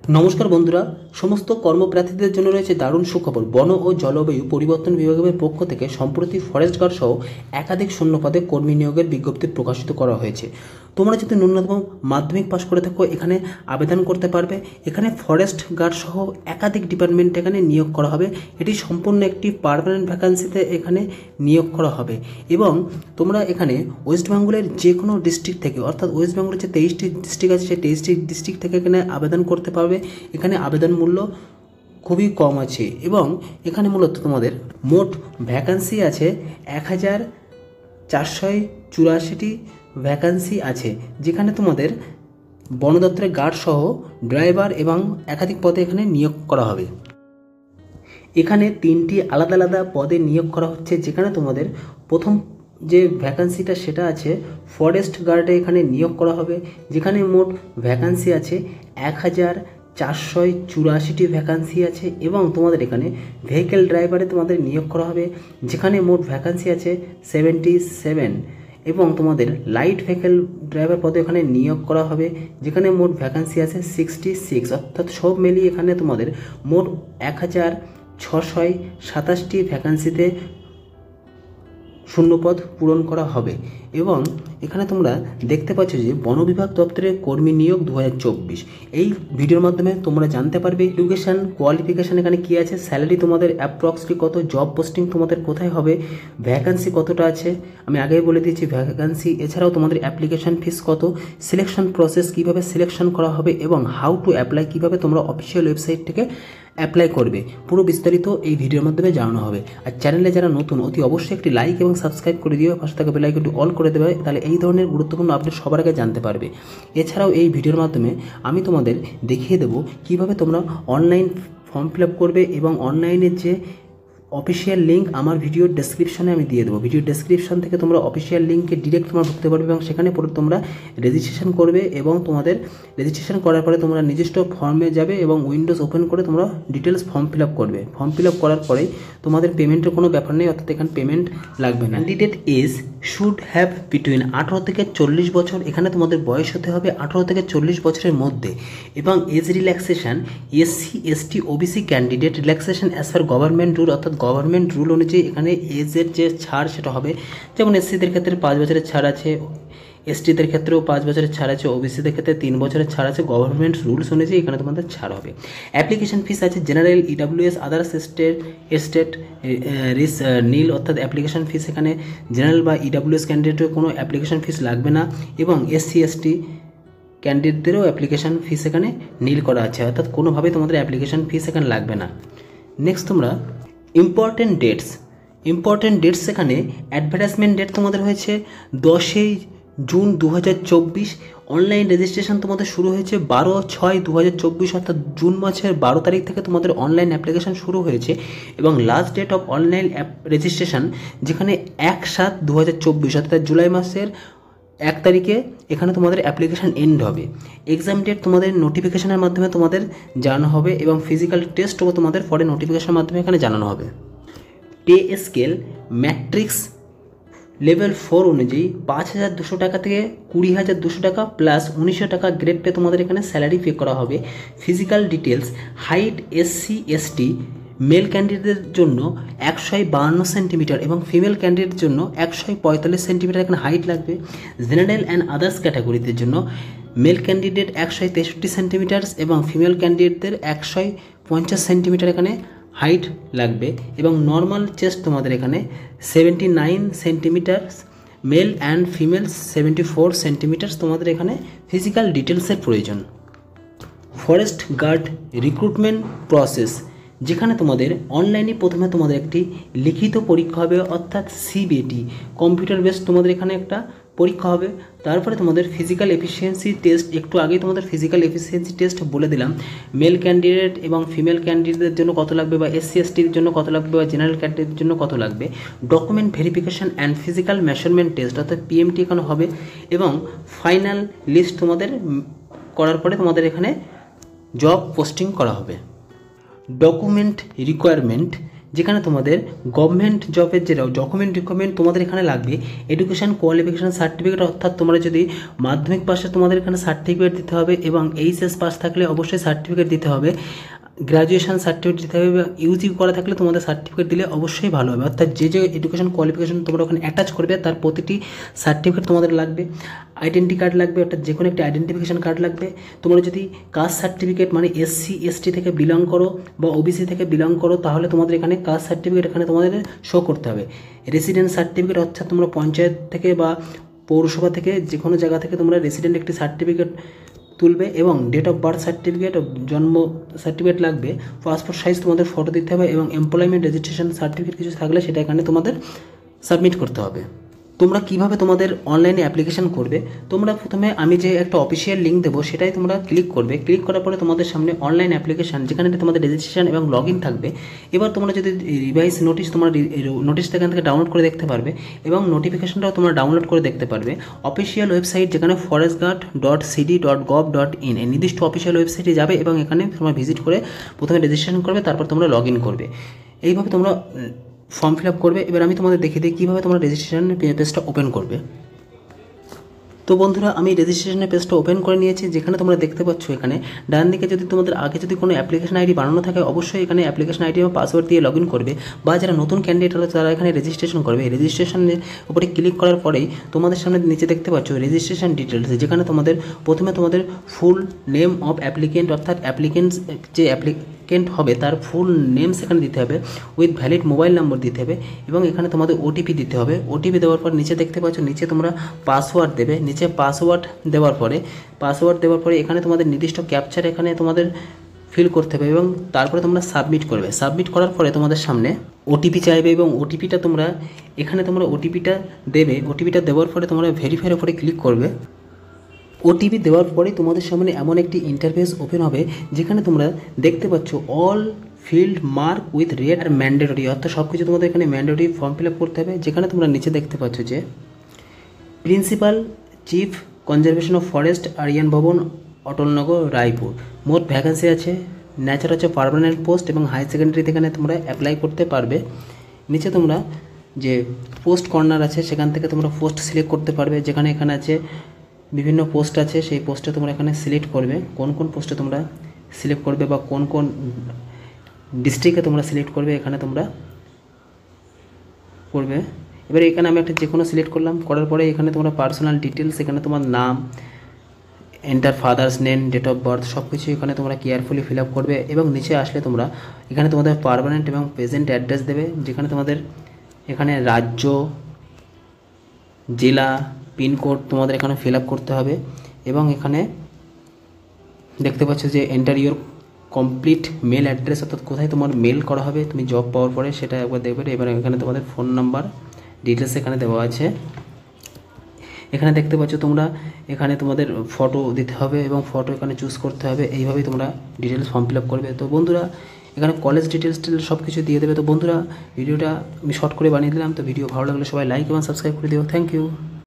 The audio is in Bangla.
নমস্কার বন্ধুরা, সমস্ত কর্মপ্রার্থীদের জন্য রয়েছে দারুণ সুখবর। বন ও জলবায়ু পরিবর্তন বিভাগের পক্ষ থেকে সম্প্রতি ফরেস্ট গার্ড সহ একাধিক শূন্য পদে কর্মী নিয়োগের বিজ্ঞপ্তি প্রকাশিত করা হয়েছে। তোমরা যদি ন্যূনতম মাধ্যমিক পাশ করে থাকো এখানে আবেদন করতে পারবে। এখানে ফরেস্ট গার্ড সহ একাধিক ডিপার্টমেন্ট এখানে নিয়োগ করা হবে। এটি সম্পূর্ণ একটি পার্মানেন্ট ভ্যাকান্সিতে এখানে নিয়োগ করা হবে এবং তোমরা এখানে ওয়েস্ট বেঙ্গলের যে কোনো ডিস্ট্রিক্ট থেকে, অর্থাৎ ওয়েস্ট বেঙ্গলের যে 23টি ডিস্ট্রিক্ট আছে সেই 23টি ডিস্ট্রিক্ট থেকে এখানে আবেদন করতে পারবে। এখানে আবেদন মূল্য খুবই কম আছে এবং এখানে মূলত তোমাদের মোট ভ্যাকান্সি আছে 1484টি ভ্যাকান্সি আছে, যেখানে তোমাদের বন দপ্তরের গার্ড সহ ড্রাইভার এবং একাধিক পদে এখানে নিয়োগ করা হবে। এখানে 3টি আলাদা আলাদা পদে নিয়োগ করা হচ্ছে, যেখানে তোমাদের প্রথম যে ভ্যাকান্সিটা সেটা আছে ফরেস্ট গার্ডে এখানে নিয়োগ করা হবে, যেখানে মোট ভ্যাকান্সি আছে 1484টি ভ্যাকান্সি আছে এবং তোমাদের এখানে ভেহিক্যাল ড্রাইভারে তোমাদের নিয়োগ করা হবে, যেখানে মোট ভ্যাকান্সি আছে 77 এবং তোমাদের লাইট ভেহিক্যাল ড্রাইভার পদে এখানে নিয়োগ করা হবে, যেখানে মোট ভ্যাকান্সি আছে 66। অর্থাৎ সব মিলিয়ে এখানে তোমাদের মোট 1627টি ভ্যাকান্সিতে শূন্যপদ পূরণ করা হবে। এবং এখানে তোমরা দেখতে পাচ্ছ যে বন বিভাগ দপ্তরের কর্মী নিয়োগ 2024। এই ভিডিওর মাধ্যমে তোমরা জানতে পারবে এডুকেশন কোয়ালিফিকেশান এখানে কী আছে, স্যালারি তোমাদের অ্যাপ্রক্সলি কত, জব পোস্টিং তোমাদের কোথায় হবে, ভ্যাকান্সি কতটা আছে আমি আগেই বলে দিয়েছি ভ্যাকান্সি, এছাড়াও তোমাদের অ্যাপ্লিকেশন ফিস কত, সিলেকশন প্রসেস কীভাবে সিলেকশন করা হবে এবং হাউ টু অ্যাপ্লাই কীভাবে তোমরা অফিসিয়াল ওয়েবসাইট থেকে অ্যাপ্লাই করবে, পুরো বিস্তারিত এই ভিডিওর মাধ্যমে জানানো হবে। আর চ্যানেলে যারা নতুন অতি অবশ্যই একটি লাইক এবং সাবস্ক্রাইব করে দিও, পাশে থাকা বেল আইকনটি অল করে দেবে, তাহলে এই ধরনের গুরুত্বপূর্ণ আপডেট সবার আগে জানতে পারবে। এছাড়াও এই ভিডিওর মাধ্যমে আমি তোমাদের দেখিয়ে দেবো কিভাবে তোমরা অনলাইন ফর্ম ফিল আপ করবে এবং অনলাইনের যে অফিসিয়াল লিঙ্ক আমার ভিডিওর ডেসক্রিপশনে আমি দিয়ে দেবো। ভিডিও ডেসক্রিপশন থেকে তোমরা অফিসিয়াল লিঙ্কে ডিরেক্ট তোমরা ঢুকতে পারবে এবং সেখানে পরে তোমরা রেজিস্ট্রেশন করবে এবং তোমাদের রেজিস্ট্রেশন করার পরে তোমরা নিজস্ব ফর্মে যাবে এবং উইন্ডোজ ওপেন করে তোমরা ডিটেলস ফর্ম ফিল আপ করবে। ফর্ম ফিল আপ করার পরেই তোমাদের পেমেন্টের কোনো ব্যাপার নেই, অর্থাৎ এখানে পেমেন্ট লাগবে না। Candidate age should have between 18 থেকে 40 বছর। এখানে তোমাদের বয়স হতে হবে 18 থেকে 40 বছরের মধ্যে এবং age relaxation SC ST OBC candidate relaxation as per government rule, অর্থাৎ গভর্নমেন্ট রুল অনুযায়ী এখানে এজের যে ছাড় সেটা হবে, যেমন এসসিদের ক্ষেত্রে 5 বছরের ছাড় আছে, এসটিদের ক্ষেত্রেও 5 বছরের ছাড় আছে, ওবিসিদের ক্ষেত্রে 3 বছরের ছাড় আছে। গভর্নমেন্ট রুলস অনুযায়ী এখানে তোমাদের ছাড় হবে। অ্যাপ্লিকেশন ফিস আছে জেনারেল, ইডাব্লিউএস, আদার্স স্টেট রিস নীল, অর্থাৎ অ্যাপ্লিকেশন ফিস এখানে জেনারেল বা ইডাব্লিউএস ক্যান্ডিডেটের কোনো অ্যাপ্লিকেশন ফিস লাগবে না এবং এসসি এসটি ক্যান্ডিডেটদেরও অ্যাপ্লিকেশন ফিস এখানে নীল করা আছে, অর্থাৎ কোনোভাবেই তোমাদের অ্যাপ্লিকেশন ফিস এখানে লাগবে না। নেক্সট তোমরা ইম্পর্টেন্ট ডেটস এখানে অ্যাডভার্টাইজমেন্ট ডেট তোমাদের হয়েছে 10 জুন 2024। অনলাইন রেজিস্ট্রেশন তোমাদের শুরু হয়েছে 12/6/2024, অর্থাৎ জুন মাসের 12 তারিখ থেকে তোমাদের অনলাইন অ্যাপ্লিকেশন শুরু হয়েছে এবং last date of online registration যেখানে 1/7/2024, অর্থাৎ জুলাই মাসের 1 তারিখে এখানে তোমাদের অ্যাপ্লিকেশান এন্ড হবে। এক্সাম ডেট তোমাদের নোটিফিকেশানের মাধ্যমে তোমাদের জানানো হবে এবং ফিজিক্যাল টেস্টও তোমাদের পরে নোটিফিকেশানের মাধ্যমে এখানে জানানো হবে। পে স্কেল ম্যাট্রিক্স লেভেল 4 অনুযায়ী 5,200 টাকা থেকে 20,200 টাকা প্লাস 1,900 টাকা গ্রেড পে তোমাদের এখানে স্যালারি পে করা হবে। Physical details, height SC ST male ক্যান্ডিডেটের জন্য 152 সেন্টিমিটার এবং ফিমেল ক্যান্ডিডেটের জন্য 145 সেন্টিমিটার এখানে হাইট লাগবে। জেনারেল অ্যান্ড আদার্স ক্যাটাগরিদের জন্য মেল ক্যান্ডিডেট 163 সেন্টিমিটার এবং ফিমেল ক্যান্ডিডেটদের 150 সেন্টিমিটার এখানে হাইট লাগবে এবং নর্মাল চেস্ট তোমাদের এখানে 79 centimetre, male and female 74 centimetre তোমাদের এখানে ফিজিক্যাল ডিটেলসের প্রয়োজন। ফরেস্ট গার্ড রিক্রুটমেন্ট প্রসেস, যেখানে তোমাদের অনলাইনে প্রথমে তোমাদের একটি লিখিত পরীক্ষা হবে, অর্থাৎ সিবিটি কম্পিউটার বেসড তোমাদের এখানে একটা পরীক্ষা হবে। তারপরে তোমাদের ফিজিক্যাল এফিসিয়েন্সি টেস্ট, একটু আগেই তোমাদের ফিজিক্যাল এফিসিয়েন্সি টেস্ট বলে দিলাম, মেল ক্যান্ডিডেট এবং ফিমেল ক্যান্ডিডেটের জন্য কত লাগবে বা এসসি এসটির জন্য কত লাগবে বা জেনারেল ক্যান্ডিডেটের জন্য কত লাগবে। Document verification and physical measurement test, অর্থাৎ পিএমটি এখানে হবে এবং ফাইনাল লিস্ট তোমাদের করার পরে তোমাদের এখানে জব পোস্টিং করা হবে। ডকুমেন্ট রিকোয়ারমেন্ট, যেখানে তোমাদের গভর্নমেন্ট জবের যে ডকুমেন্ট তোমাদের এখানে লাগবে এডুকেশন কোয়ালিফিকেশন সার্টিফিকেট, অর্থাৎ তোমরা যদি মাধ্যমিক পাশে তোমাদের এখানে সার্টিফিকেট দিতে হবে এবং এইচএস পাস থাকলে অবশ্যই সার্টিফিকেট দিতে হবে, গ্র্যাজুয়েশন সার্টিফিকেট দিতে হবে বা ইউজি করা থাকলে তোমাদের সার্টিফিকেট দিলে অবশ্যই ভালো হবে। অর্থাৎ যে এডুকেশন কোয়ালিফিকেশন তোমরা ওখানে অ্যাটাচ করবে তার প্রতিটি সার্টিফিকেট তোমাদের লাগবে। আইডেন্টি কার্ড লাগবে, অর্থাৎ যে কোনো একটি আইডেন্টিফিকেশন কার্ড লাগবে। তোমরা যদি কাস্ট সার্টিফিকেট মানে এসসি এসটি থেকে বিলং করো বা ওবিসি থেকে বিলং করো তাহলে তোমাদের এখানে কাস্ট সার্টিফিকেট এখানে তোমাদের শো করতে হবে। রেসিডেন্ট সার্টিফিকেট, অর্থাৎ তোমরা পঞ্চায়েত থেকে বা পৌরসভা থেকে যে কোনো জায়গা থেকে তোমরা রেসিডেন্ট একটি সার্টিফিকেট তুলবে এবং ডেট অফ বার্থ সার্টিফিকেট, জন্ম সার্টিফিকেট লাগবে, পাসপোর্ট সাইজ তোমাদের ফটো দিতে হবে এবং এমপ্লয়মেন্ট রেজিস্ট্রেশন সার্টিফিকেট কিছু থাকলে সেটা এখানে তোমাদের সাবমিট করতে হবে। তোমরা কিভাবে তোমাদের অনলাইনে অ্যাপ্লিকেশন করবে, তোমরা প্রথমে আমি যে একটা অফিসিয়াল লিঙ্ক দেবো সেটাই তোমরা ক্লিক করবে। ক্লিক করার পরে তোমাদের সামনে অনলাইন অ্যাপ্লিকেশন যেখানে তোমাদের রেজিস্ট্রেশন এবং লগ ইন থাকবে। এবার তোমরা যদি রিভাইস নোটিশ তোমরা নোটিশটা এখান থেকে ডাউনলোড করে দেখতে পারবে এবং নোটিফিকেশনটাও তোমরা ডাউনলোড করে দেখতে পারবে। অফিসিয়াল ওয়েবসাইট যেখানে forestguard.cd.gov.in এই নির্দিষ্ট অফিসিয়াল ওয়েবসাইটে যাবে এবং এখানে তোমরা ভিজিট করে প্রথমে রেজিস্ট্রেশন করবে, তারপর তোমরা লগ ইন করবে। এইভাবে তোমরা ফর্ম ফিল আপ করবে। এবার আমি তোমাদের দেখিয়ে দিই কীভাবে তোমরা রেজিস্ট্রেশন পেজটা ওপেন করবে। তো বন্ধুরা আমি রেজিস্ট্রেশনের পেজটা ওপেন করে নিয়েছি, যেখানে তোমরা দেখতে পাচ্ছ এখানে ডান দিকে যদি তোমাদের আগে যদি কোনো অ্যাপ্লিকেশন আইডি বানানো থাকে অবশ্যই এখানে অ্যাপ্লিকেশন আইডি এবং পাসওয়ার্ড দিয়ে লগ ইন করবে, বা যারা নতুন ক্যান্ডিডেট হলো তারা এখানে রেজিস্ট্রেশন করবে। রেজিস্ট্রেশনের উপরে ক্লিক করার পরেই তোমাদের সামনে নিচে দেখতে পাচ্ছ রেজিস্ট্রেশন ডিটেলস, যেখানে তোমাদের প্রথমে তোমাদের ফুল নেম অফ অ্যাপ্লিকেন্ট, অর্থাৎ অ্যাপ্লিকেন্টস যে অ্যাপ্লিকেন্ট হবে তার ফুল নেম সেখানে দিতে হবে, উইথ ভ্যালিড মোবাইল নম্বর দিতে হবে এবং এখানে তোমাদের ওটিপি দিতে হবে। ওটিপি দেওয়ার পর নিচে দেখতে পাচ্ছ নিচে তোমরা পাসওয়ার্ড দেবে। নিচে পাসওয়ার্ড দেওয়ার পরে এখানে তোমাদের নির্দিষ্ট ক্যাপচার এখানে তোমাদের ফিল করতে হবে এবং তারপরে তোমরা সাবমিট করবে। সাবমিট করার পরে তোমাদের সামনে ওটিপি চাইবে এবং ওটিপিটা তোমরা এখানে তোমরা ওটিপিটা দেবে। ওটিপিটা দেওয়ার পরে তোমরা ভেরিফাইয়ের উপরে ক্লিক করবে। ওটিপি দেওয়ার পরে তোমাদের সামনে এমন একটি ইন্টারফেস ওপেন হবে যেখানে তোমরা দেখতে পাচ্ছ all field mark with red are mandatory, অর্থাৎ সব কিছু তোমাদের এখানে ম্যান্ডেটরি ফর্ম ফিল আপ করতে হবে। যেখানে তোমরা নিচে দেখতে পাচ্ছ যে principal chief conservation of forest Aranya Bhawan Atal Nagar Raipur, মোট ভ্যাকেন্সি আছে, ন্যাচার হচ্ছে পার্মানেন্ট পোস্ট এবং হাই সেকেন্ডারি এখানে তোমরা অ্যাপ্লাই করতে পারবে। নিচে তোমরা যে পোস্ট কর্নার আছে সেখান থেকে তোমরা পোস্ট সিলেক্ট করতে পারবে, যেখানে এখানে আছে বিভিন্ন পোস্ট আছে, সেই পোস্টে তোমরা এখানে সিলেক্ট করবে কোন কোন পোস্টে তোমরা সিলেক্ট করবে বা কোন কোন ডিস্ট্রিক্টে তোমরা সিলেক্ট করবে এখানে তোমরা করবে। এবারে এখানে আমি একটা যে কোনো সিলেক্ট করলাম, করার পরে এখানে তোমরা পার্সোনাল ডিটেলস, এখানে তোমার নাম, enter father's name, date of birth সব কিছু এখানে তোমরা কেয়ারফুলি ফিল আপ করবে এবং নিচে আসলে তোমরা এখানে তোমাদের পার্মানেন্ট এবং প্রেজেন্ট অ্যাড্রেস দেবে, যেখানে তোমাদের এখানে রাজ্য, জেলা, পিনকোড তোমাদের এখানে ফিল আপ করতে হবে এবং এখানে দেখতে পাচ্ছ যে enter your complete mail address, অর্থাৎ কোথায় তোমার মেল করা হবে তুমি জব পাওয়ার পরে সেটা একবার দেখবে। এবার এখানে তোমাদের ফোন নাম্বার ডিটেলস এখানে দেওয়া আছে। এখানে দেখতে পাচ্ছ তোমরা এখানে তোমাদের ফটো দিতে হবে এবং ফটো এখানে চুজ করতে হবে। এইভাবেই তোমরা ডিটেলস ফর্ম ফিল আপ করবে। তো বন্ধুরা এখানে কলেজ ডিটেলস সব কিছু দিয়ে দেবে। তো বন্ধুরা ভিডিওটা আমি শর্ট করে বানিয়ে দিলাম। তো ভিডিও ভালো লাগলে সবাই লাইক এবং সাবস্ক্রাইব করে দিও। Thank you.